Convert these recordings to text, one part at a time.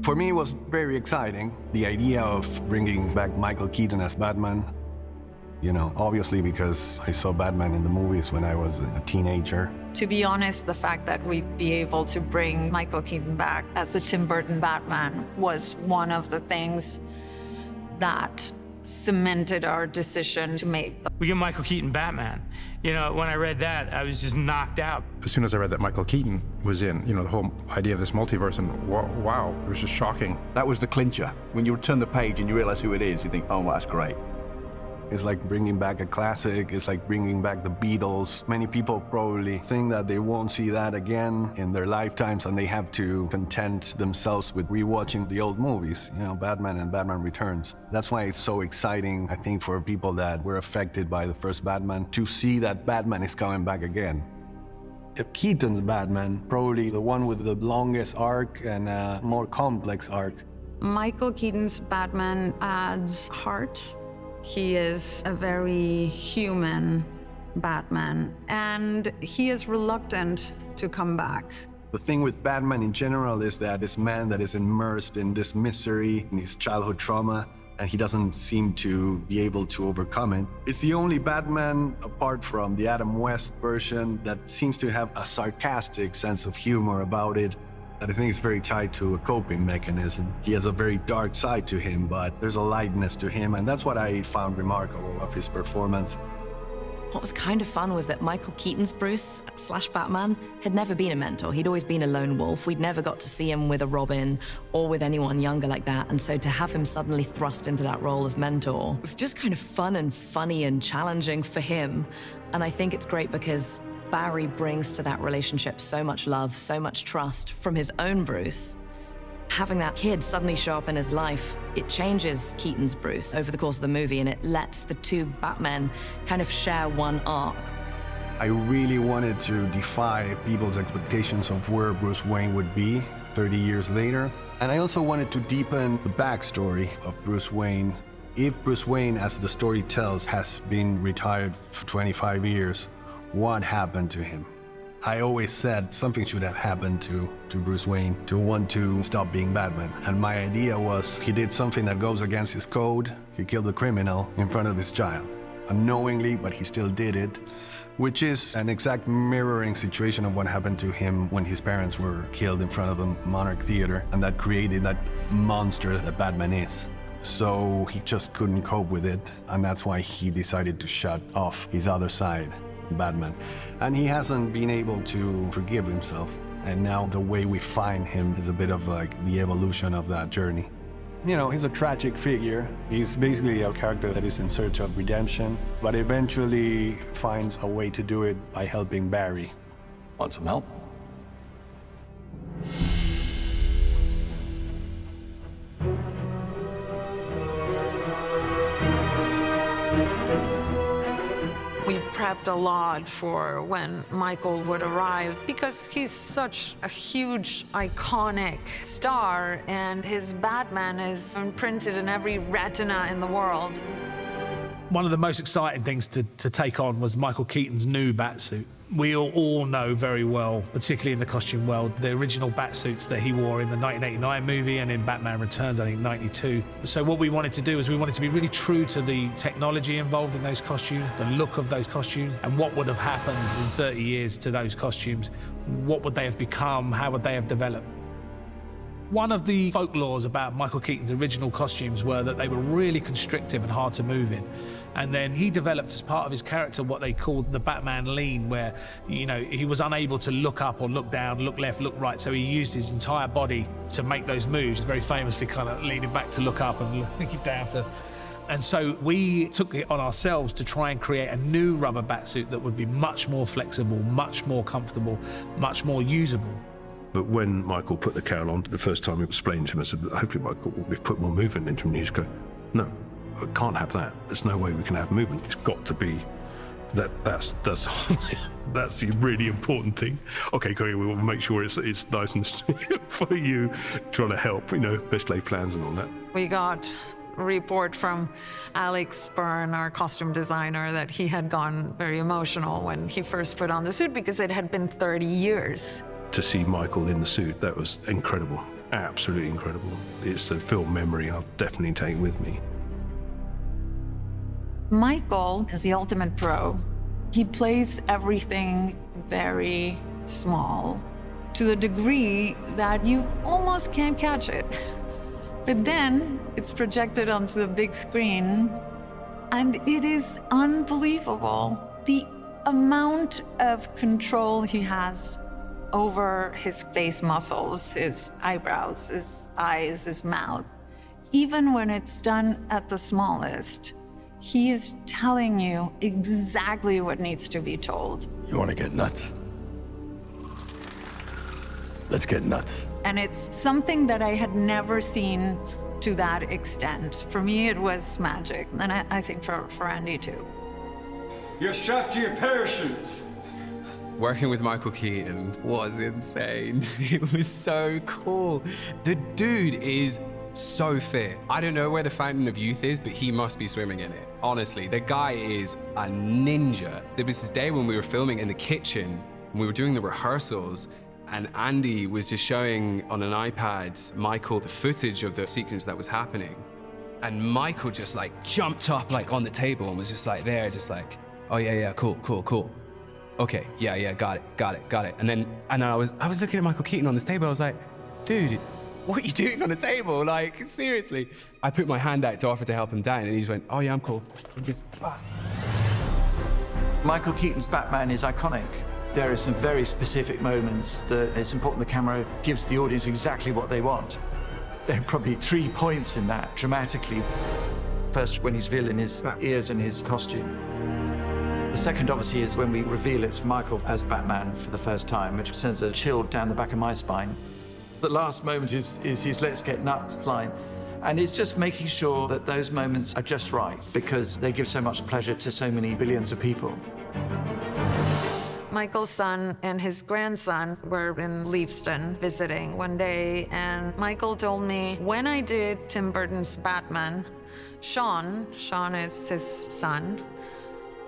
For me, it was very exciting, the idea of bringing back Michael Keaton as Batman. You know, obviously because I saw Batman in the movies when I was a teenager. To be honest, the fact that we'd be able to bring Michael Keaton back as the Tim Burton Batman was one of the things that cemented our decision to make. We get Michael Keaton Batman. You know, when I read that, I was just knocked out. As soon as I read that Michael Keaton was in, you know, the whole idea of this multiverse, and wow, it was just shocking. That was the clincher. When you turn the page and you realize who it is, you think, oh, well, that's great. It's like bringing back a classic. It's like bringing back the Beatles. Many people probably think that they won't see that again in their lifetimes, and they have to content themselves with rewatching the old movies, you know, Batman and Batman Returns. That's why it's so exciting, I think, for people that were affected by the first Batman to see that Batman is coming back again. Keaton's Batman, probably the one with the longest arc and a more complex arc. Michael Keaton's Batman adds heart. He is a very human Batman, and he is reluctant to come back. The thing with Batman in general is that this man that is immersed in this misery, in his childhood trauma, and he doesn't seem to be able to overcome it. It's the only Batman, apart from the Adam West version, that seems to have a sarcastic sense of humor about it. That I think is very tied to a coping mechanism. He has a very dark side to him, but there's a lightness to him, and that's what I found remarkable of his performance. What was kind of fun was that Michael Keaton's Bruce / Batman had never been a mentor. He'd always been a lone wolf. We'd never got to see him with a Robin or with anyone younger like that. And so to have him suddenly thrust into that role of mentor was just kind of fun and funny and challenging for him. And I think it's great because Barry brings to that relationship so much love, so much trust from his own Bruce. Having that kid suddenly show up in his life, it changes Keaton's Bruce over the course of the movie, and it lets the two Batmen kind of share one arc. I really wanted to defy people's expectations of where Bruce Wayne would be 30 years later. And I also wanted to deepen the backstory of Bruce Wayne. If Bruce Wayne, as the story tells, has been retired for 25 years, what happened to him? I always said something should have happened to Bruce Wayne to want to stop being Batman. And my idea was he did something that goes against his code. He killed a criminal in front of his child. Unknowingly, but he still did it, which is an exact mirroring situation of what happened to him when his parents were killed in front of the Monarch Theater, and that created that monster that Batman is. So he just couldn't cope with it, and that's why he decided to shut off his other side, Batman. And he hasn't been able to forgive himself. And now the way we find him is a bit of like the evolution of that journey. You know, he's a tragic figure. He's basically a character that is in search of redemption, but eventually finds a way to do it by helping Barry. Want some help? We prepped a lot for when Michael would arrive because he's such a huge, iconic star, and his Batman is imprinted in every retina in the world. One of the most exciting things to take on was Michael Keaton's new Batsuit. We all know very well, particularly in the costume world, the original Batsuits that he wore in the 1989 movie and in Batman Returns, I think, 92. So what we wanted to do is we wanted to be really true to the technology involved in those costumes, the look of those costumes, and what would have happened in 30 years to those costumes. What would they have become? How would they have developed? One of the folklores about Michael Keaton's original costumes were that they were really constrictive and hard to move in. And then he developed, as part of his character, what they called the Batman lean, where, you know, he was unable to look up or look down, look left, look right, so he used his entire body to make those moves, very famously kind of leaning back to look up and looking down to... And so we took it on ourselves to try and create a new rubber batsuit that would be much more flexible, much more comfortable, much more usable. But when Michael put the cowl on, the first time it was explained to him, I said, hopefully, Michael, we've put more movement into him. And he just go, no, I can't have that. There's no way we can have movement. It's got to be that's that's the really important thing. Okay, great, we'll make sure it's nice and for you, trying to help, you know, best laid plans and all that. We got a report from Alex Byrne, our costume designer, that he had gone very emotional when he first put on the suit because it had been 30 years. To see Michael in the suit, that was incredible. absolutely incredible. It's a film memory I'll definitely take with me. Michael is the ultimate pro. He plays everything very small, to the degree that you almost can't catch it. But then it's projected onto the big screen, and it is unbelievable. The amount of control he has over his face muscles, his eyebrows, his eyes, his mouth. Even when it's done at the smallest, he is telling you exactly what needs to be told. You want to get nuts? Let's get nuts. And it's something that I had never seen to that extent. For me, it was magic. And I think for Andy too. You're strapped to your parachutes. Working with Michael Keaton was insane. It was so cool. The dude is so fit. I don't know where the Fountain of Youth is, but he must be swimming in it. Honestly, the guy is a ninja. There was this day when we were filming in the kitchen, and we were doing the rehearsals, and Andy was just showing on an iPad Michael the footage of the sequence that was happening. And Michael just like jumped up like on the table and was just like there, just like, oh yeah, cool. Okay, yeah, got it. And I was looking at Michael Keaton on this table, I was like, dude, what are you doing on the table? Like, seriously. I put my hand out to offer to help him down, and he just went, oh yeah, I'm cool. Michael Keaton's Batman is iconic. There are some very specific moments that it's important the camera gives the audience exactly what they want. There are probably 3 points in that, dramatically. First, when he's revealing his ears and his costume. The second, obviously, is when we reveal it's Michael as Batman for the first time, which sends a chill down the back of my spine. The last moment is his "let's get nuts" line. And it's just making sure that those moments are just right, because they give so much pleasure to so many billions of people. Michael's son and his grandson were in Leavesden visiting one day, and Michael told me, when I did Tim Burton's Batman, Sean is his son,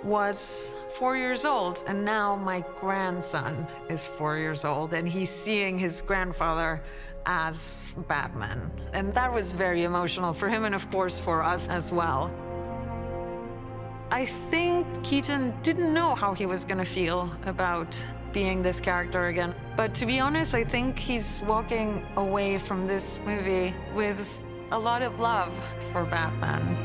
was 4 years old, and now my grandson is 4 years old, and he's seeing his grandfather as Batman. And that was very emotional for him, and of course for us as well. I think Keaton didn't know how he was gonna feel about being this character again. But to be honest, I think he's walking away from this movie with a lot of love for Batman.